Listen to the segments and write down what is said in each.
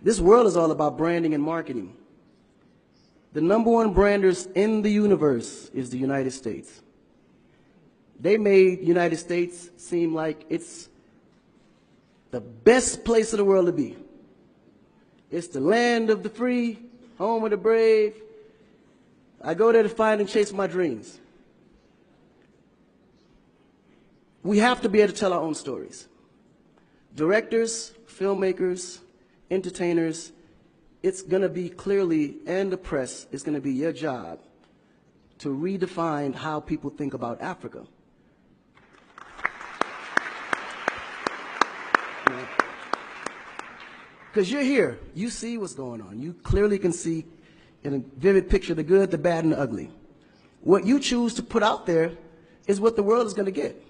This world is all about branding and marketing. The #1 branders in the universe is the United States. They made United States seem like it's the best place in the world to be. It's the land of the free, home of the brave. I go there to find and chase my dreams. We have to be able to tell our own stories. Directors, filmmakers, entertainers, it's going to be clearly, and the press, it's going to be your job to redefine how people think about Africa. Because you're here, you see what's going on. You clearly can see in a vivid picture the good, the bad, and the ugly. What you choose to put out there is what the world is going to get.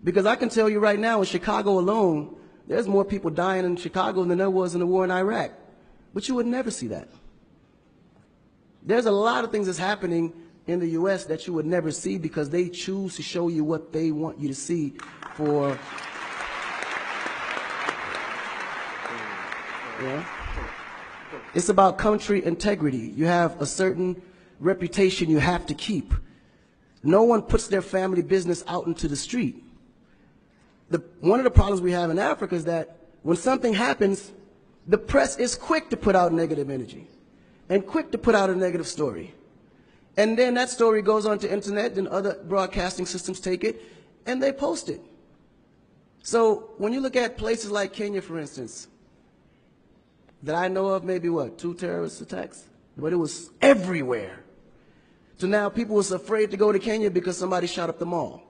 Because I can tell you right now, in Chicago alone, there's more people dying in Chicago than there was in the war in Iraq. But you would never see that. There's a lot of things that's happening in the U.S. that you would never see because they choose to show you what they want you to see for. Yeah. It's about country integrity. You have a certain reputation you have to keep. No one puts their family business out into the street. One of the problems we have in Africa is that when something happens, the press is quick to put out negative energy and quick to put out a negative story. And then that story goes on to internet and other broadcasting systems take it and they post it. So when you look at places like Kenya, for instance, that I know of, maybe what, 2 terrorist attacks? But it was everywhere. So now people was afraid to go to Kenya because somebody shot up the mall.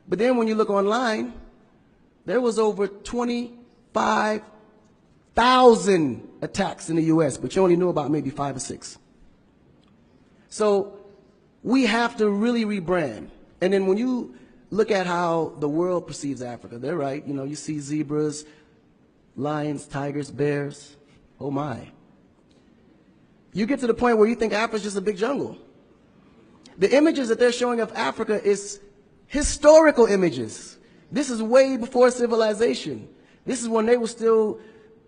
But then when you look online, there was over 25,000 attacks in the U.S., but you only knew about maybe 5 or 6. So we have to really rebrand. And then when you look at how the world perceives Africa, they're right. You know, you see zebras, lions, tigers, bears. Oh my. You get to the point where you think Africa's just a big jungle. The images that they're showing of Africa is historical images. This is way before civilization. This is when they were still,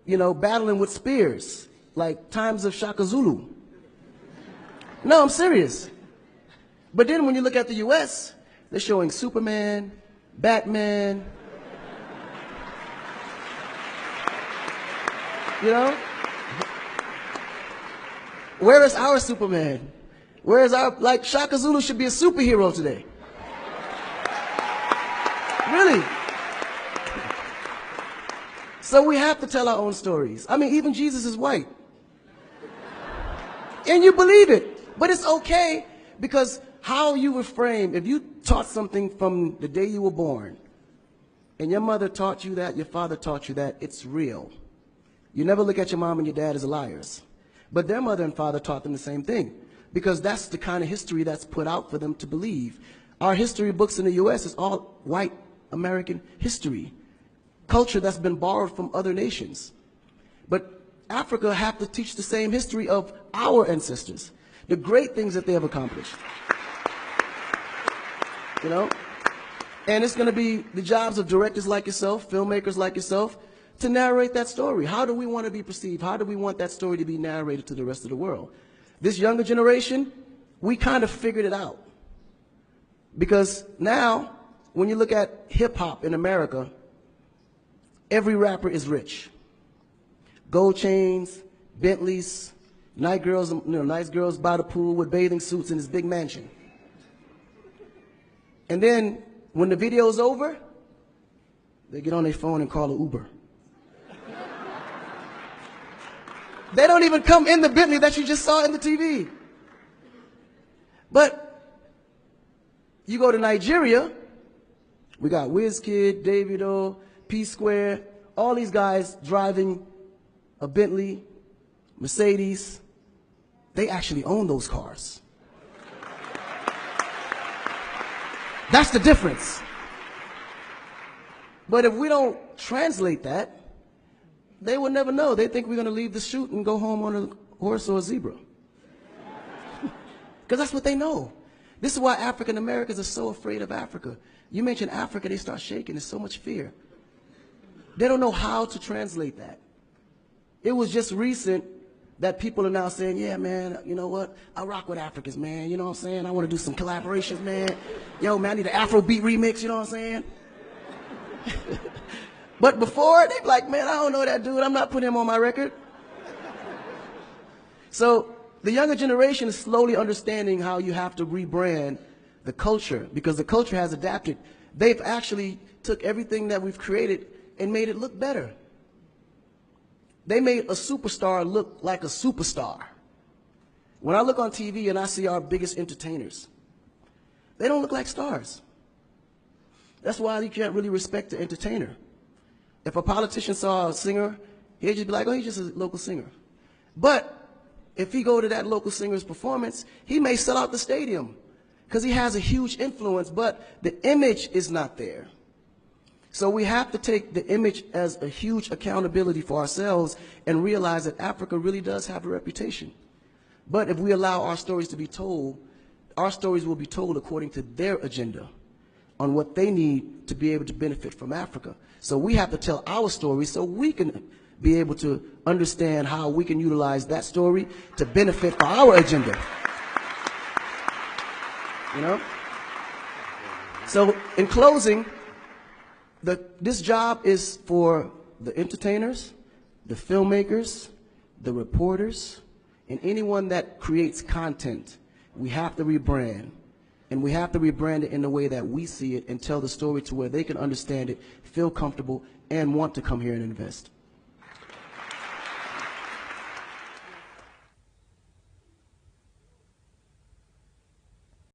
you know, battling with spears, like times of Shaka Zulu. No, I'm serious. But then when you look at the U.S., they're showing Superman, Batman, you know? Where is our Superman? Where is our, like, Shaka Zulu should be a superhero today. Really. So we have to tell our own stories. I mean, even Jesus is white. And you believe it. But it's okay because how you were framed, if you taught something from the day you were born, and your mother taught you that, your father taught you that, it's real. You never look at your mom and your dad as liars. But their mother and father taught them the same thing because that's the kind of history that's put out for them to believe. Our history books in the U.S. is all white American history, culture that's been borrowed from other nations. But Africa have to teach the same history of our ancestors, the great things that they have accomplished. You know? And it's going to be the jobs of directors like yourself, filmmakers like yourself, to narrate that story. How do we want to be perceived? How do we want that story to be narrated to the rest of the world? This younger generation, we kind of figured it out. Because now, when you look at hip-hop in America, every rapper is rich. Gold chains, Bentleys, nice girls by the pool with bathing suits in this big mansion. And then, when the video's over, they get on their phone and call an Uber. They don't even come in the Bentley that you just saw in the TV. But you go to Nigeria, we got Wizkid, Davido, P-Square, all these guys driving a Bentley, Mercedes. They actually own those cars. That's the difference. But if we don't translate that, they will never know. They think we're going to leave the shoot and go home on a horse or a zebra. Because that's what they know. This is why African Americans are so afraid of Africa. You mention Africa, they start shaking. There's so much fear. They don't know how to translate that. It was just recent that people are now saying, yeah, man, you know what? I rock with Africans, man. You know what I'm saying? I want to do some collaborations, man. Yo, man, I need an Afrobeat remix, you know what I'm saying? But before, they'd be like, man, I don't know that dude. I'm not putting him on my record. So the younger generation is slowly understanding how you have to rebrand the culture, because the culture has adapted. They've actually took everything that we've created and made it look better. They made a superstar look like a superstar. When I look on TV and I see our biggest entertainers, they don't look like stars. That's why you can't really respect the entertainer. If a politician saw a singer, he'd just be like, oh, he's just a local singer. But if he go to that local singer's performance, he may sell out the stadium because he has a huge influence, but the image is not there. So we have to take the image as a huge accountability for ourselves and realize that Africa really does have a reputation. But if we allow our stories to be told, our stories will be told according to their agenda on what they need to be able to benefit from Africa. So we have to tell our story so we can be able to understand how we can utilize that story to benefit for our agenda. You know? So in closing, this job is for the entertainers, the filmmakers, the reporters, and anyone that creates content. We have to rebrand. And we have to rebrand it in the way that we see it and tell the story to where they can understand it, feel comfortable, and want to come here and invest.